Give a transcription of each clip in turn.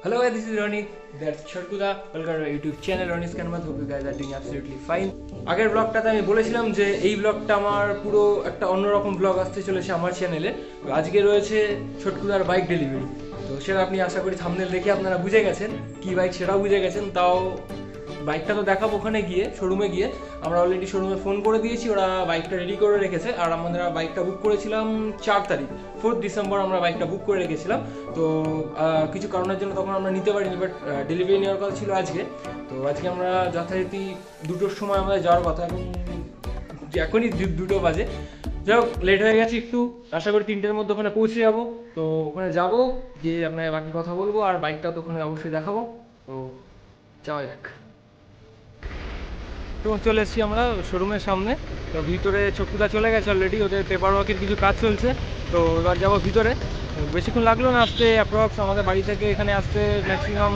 Hello guys, this is Ronit. That's Chotkuda. Welcome to our YouTube channel Ronit's Canvas. Hope you guys are doing absolutely fine. আগের ব্লগটাতে আমি বলেছিলাম যে এই ব্লগটা আমার পুরো একটা অন্যরকম ব্লগ আসতে চলেছে আমার চ্যানেলে। আজকে রয়েছে ছটকুদার বাইক ডেলিভারি। তো সেটা আপনি আশা করি থাম্বনেল দেখে আপনারা বুঝে গেছেন কি বাইক, সেটাও বুঝে গেছেন। তাও বাইকটা তো দেখাবো ওখানে গিয়ে, শোরুমে গিয়ে। আমরা অলরেডি শোরুমে ফোন করে দিয়েছি, ওরা বাইকটা রেডি করে রেখেছে। আর আমরা বাইকটা বুক করেছিলাম 4 তারিখ, 4 ডিসেম্বর আমরা বাইকটা বুক করে রেখেছিলাম। তো কিছু কারণের জন্য তখন আমরা নিতে পারিনি, বাট ডেলিভারি নেওয়ার কথা ছিল আজকে। তো আজকে আমরা যথারীতি 2টোর সময় আমাদের যাওয়ার কথা, এখনই 2টো বাজে। যাই হোক, লেট হয়ে গেছে একটু, আশা করি 3টের মধ্যে ওখানে পৌঁছে যাবো। তো ওখানে যাবো, গিয়ে আপনার বাকি কথা বলবো, আর বাইকটাও তো ওখানে অবশ্যই দেখাবো। তো যাওয়া যাক। তো চলে এসেছি আমরা শোরুমের সামনে। তো ভিতরে ছটকুদা চলে গেছে অলরেডি, ওদের পেপার ওয়ার্কের কিছু কাজ চলছে। তো এবার যাবো ভিতরে। বেশিক্ষণ লাগলো না আসতে, অ্যাপ্রক্স আমাদের বাড়ি থেকে এখানে আসতে ম্যাক্সিমাম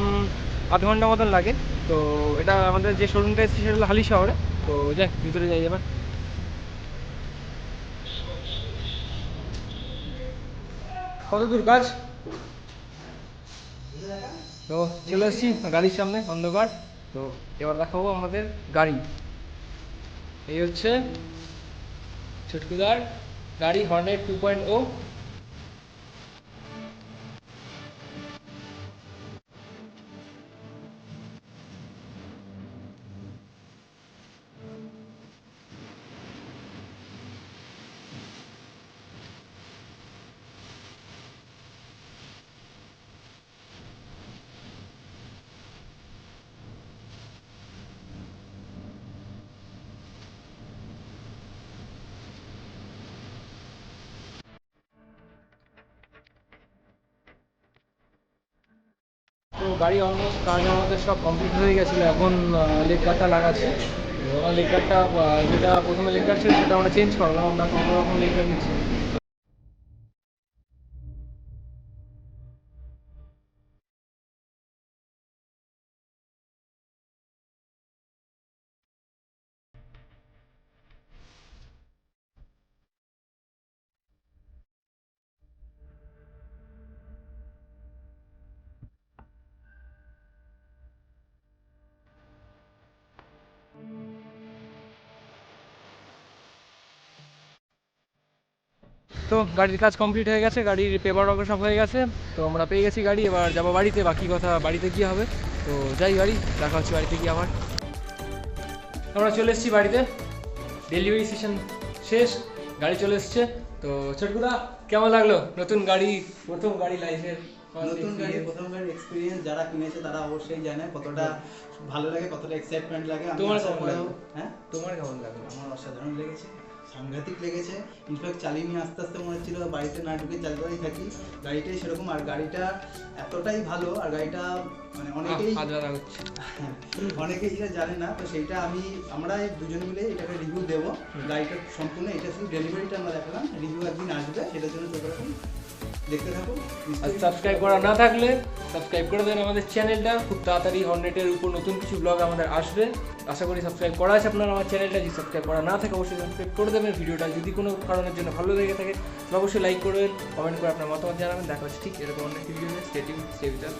আধ ঘন্টা মতন লাগে। তো এটা আমাদের যে শোরুমটা এসেছে সেটা হলো হালি শহরে। তো যাই ভিতরে যাই এবার। কত দূর কাজ? তো চলে এসেছি গাড়ির সামনে, অন্ধকার। তো এবার দেখাবো আমাদের গাড়ি। এই হচ্ছে ছটকুদার গাড়ি, হর্নেট 2.0। তো গাড়ি অলমোস্ট কাজ আমাদের সব কমপ্লিট হয়ে গেছিলো। এখন লেগ গার্ডটা লাগাচ্ছে। লেগ গার্ডটা যেটা প্রথমে লেগ গার্ড ছিল সেটা আমরা চেঞ্জ করলাম, আমরা কোনো রকম লেগ গার্ড নিচ্ছি। তো গাড়ির কাজ কমপ্লিট হয়ে গেছে, গাড়ির পেপার ওয়ার্ক সব হয়ে গেছে। তো আমরা পেয়ে গেছি গাড়ি, এবার যাবো বাড়িতে। বাকি কথা বাড়িতে কী হবে। তো যাই বাড়ি, দেখা হচ্ছে বাড়িতে গিয়ে আবার। আমরা চলে এসেছি বাড়িতে, ডেলিভারি সেশন শেষ, গাড়ি চলে এসছে। তো ছটকুদা, কেমন লাগলো নতুন গাড়ি, প্রথম গাড়ি লাইফের? নতুন গাড়ি প্রথম গাড়ির এক্সপিরিয়েন্স যারা কিনেছে তারা অবশ্যই জানে কতটা ভালো লাগে, কতটা এক্সাইটমেন্ট লাগে। তোমার কেমন লাগলো? হ্যাঁ, তোমার কেমন লাগলো? আমার অসাধারণ লেগেছে, সাংঘাতিক লেগেছে। ইনফ্যাক্ট চালিয়ে নিয়ে আস্তে আস্তে মনে হচ্ছিল বাড়িতে না ঢুকে চালিয়েই থাকি। গাড়িটাই সেরকম, আর গাড়িটা এতটাই ভালো, আর গাড়িটা মানে অনেকেই যেটা জানে না, তো সেইটা আমরা দুজন মিলে এটাকে রিভিউ দেবো। গাড়িটা সম্পূর্ণ, এটা শুধু ডেলিভারিটা আমরা দেখালাম, রিভিউ একদিন আসবে, সেটার জন্য চোখ রাখুন, দেখতে থাকো। আর সাবস্ক্রাইব করা না থাকলে সাবস্ক্রাইব করে দেন আমাদের চ্যানেলটা। খুব তাড়াতাড়ি হর্নেটের উপর নতুন কিছু ব্লগ আমাদের আসবে, আশা করি সাবস্ক্রাইব করা আছে আপনারা আমার চ্যানেলটা। যদি সাবস্ক্রাইব করা না থাকে অবশ্যই সাবস্ক্রাইব করে দেবেন। ভিডিওটা যদি কোনো কারণের জন্য ভালো লেগে থাকে অবশ্যই লাইক করবেন, কমেন্ট করে আপনার মতামত জানাবেন। দেখা হচ্ছে ঠিক এরকম অনেক video. Stay tuned, stay with us.